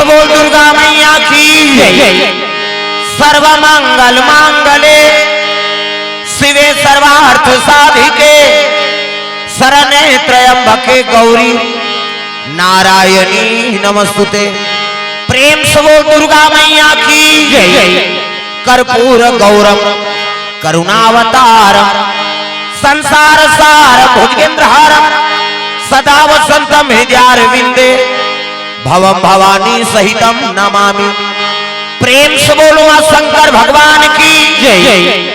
से बोल दुर्गा मैया की सर्व मंगल मांगले शिवे सर्वार्थ साधिके शरण्ये त्र्यंबके गौरी नारायणी नमस्तुते। प्रेम से बोल दुर्गा मैया की कर्पूर गौरम करुणावतारम संसार सार भुजगेंद्रहारम सदा वसंतम हृदयारविंदे भवम भवानी सहितम नमामि। प्रेम से बोलो शंकर भगवान की जय।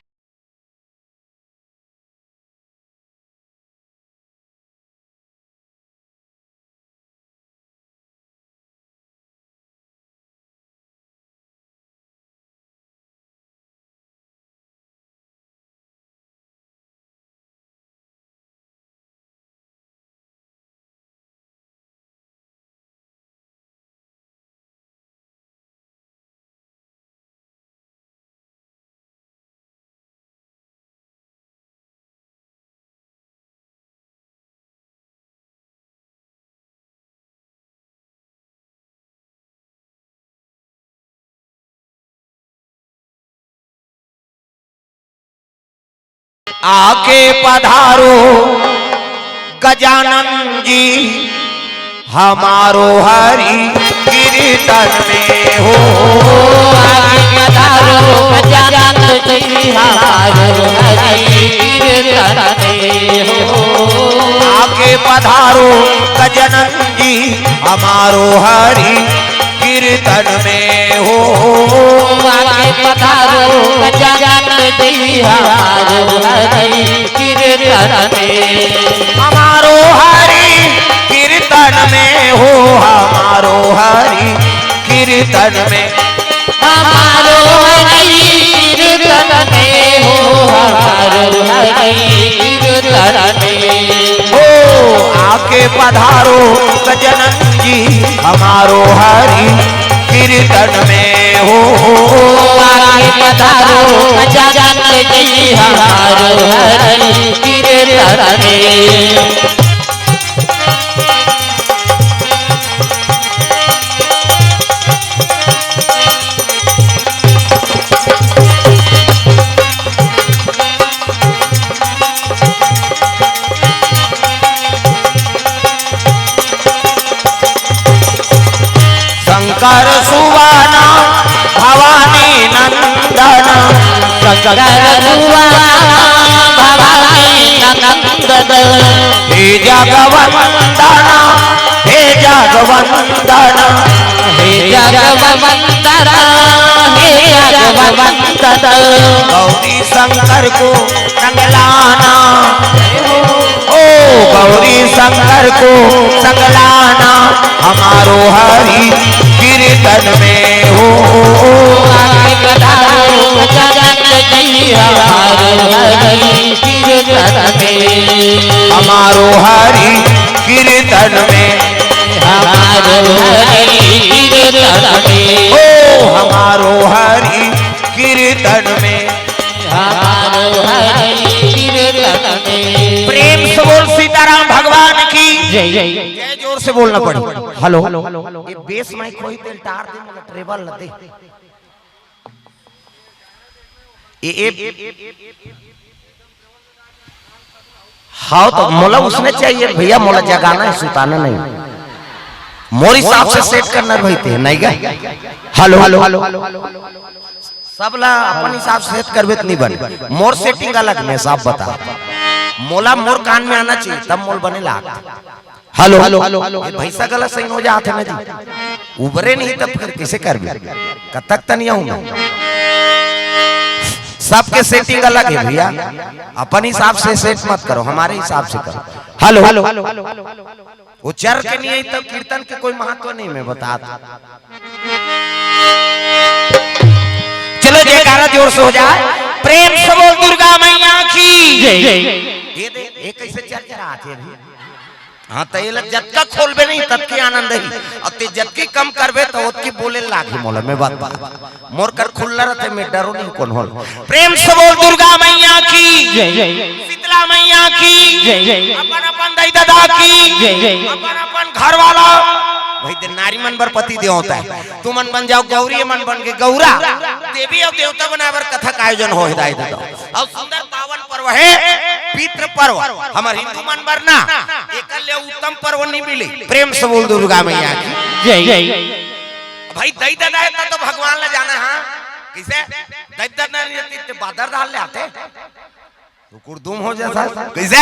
आके पधारो गजानन जी हमारो हरि कीर्तन में हो। आके पधारो गजानन जी हमारो हरि कीर्तन में हो। आके पधारो गजानन जी हमारो हरि कीर्तन में हो। आके पधारो गजानन जी हमारो हरि कीर्तन में हमारो हरि कीर्तन में हो। हमारो हरि कीर्तन में हमारो हरि कीर्तन में हो। हमारो हरि कीर्तन में हो। आके पधारो गजानन जी हमारो हरि कीर्तन में हो। आके पधारो गजानन जी हमारो हरि कीर्तन में। शंकर सुवाना भवानी नंदन शंकर सुवाना भवानी नंदन हे जगवंदन हे जगवंदन हे जगवंदन हे जगवंदन गौरी शंकर को संगलाना ओ गौरी शंकर को संगलाना हमारो हरि कीर्तन में हो। आके पधारो गजानन जी हमारो हरि कीर्तन में हमारो हरि कीर्तन में हमारो हरि कीर्तन में ओ हमारो हरि कीर्तन में हमारो हरि कीर्तन में। प्रेम से बोल सीताराम भगवान की जय जय जय। जोर से बोलना पड़े। हेलो ये बेस माइक कोई तेल टार दे मतलब ट्रेबल न दे ये हाँ तो मोला उसने चाहिए भैया मोला जगाना है सुताना नहीं मोर हिसाब से सेट करना रहते हैं नहीं गए। हेलो हेलो सब ला अपन हिसाब से सेट करबे नहीं बने मोर सेटिंग अलग में साफ बता मोला मोर कान में आना चाहिए तब मोल बने ला। हेलो हेलो भैसा गलत सही हो जाते ना जी उबरे नहीं तब फिर कैसे कर कब तक तो नहीं आऊं सबके सेटिंग अलग है भैया अपन हिसाब से सेट मत करो हमारे हिसाब से करो। हेलो हेलो उच्चार के नहीं आई तब कीर्तन के कोई महत्व नहीं मैं बता चलो जयकारा जोर से हो जाए। प्रेम से बोल दुर्गा मैया की जय जय। ये दे एक कैसे चर्चा आते हैं हाँ तो ये जत्का खोलबे नहीं तब की आनंद ही और ते जत्की कम करबे तो उसकी बोले लागी मोला मैं बात मोर कर खुल्ला रहते मैं डरो नहीं कौन होल। प्रेम से बोल दुर्गा मैया की जय जय। शीतला मैया की जय जय। अपन अपन दाई दादा की जय जय। अपन अपन घर वाला भाई दिन नारी मन बर पति देवता है, तू मन बन जाओ गौरी, मन बन के गौरा, देवी और देवता बनावर कथा का आयोजन हो हिदायत दो। और सुंदर पावन पर्व है पितृ पर्व, हमार हिंदू मन बर ना एकल उत्तम पर्व नहीं मिली। प्रेम से बोल दुर्गा मैया की जय जय। भाई दई दादा है तो भगवान ले जाना। हाँ कैसे दई दादा नहीं बादर डाल ले आते तो कुर्दुम हो जाता कैसे।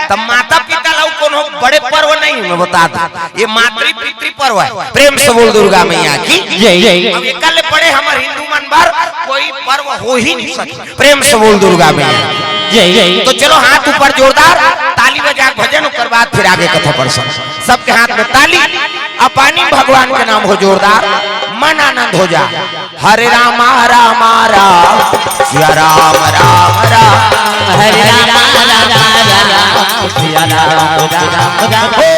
तब माता पिता लोग कोनो बड़े पर्व नहीं, मैं बता दूं ये मातृ पितृ पर्व है। प्रेम से बोल दुर्गा मैया की जय जय। अब एकल पड़े हमारे हिंदू मन बार कोई पर्व हो ही नहीं सके। प्रेम से बोल दुर्गा मैया जय जय। तो चलो हाथ ऊपर जोरदार ताली बजा भजन कर बाद फिर आगे कथा पढ़ सबके हाथ में ताली अपानी भगवान के नाम हो जोरदार, मन आनंद हो जा। हरे राम राम राम सिया राम राम राम, हरे राम राम राम सिया राम राम राम।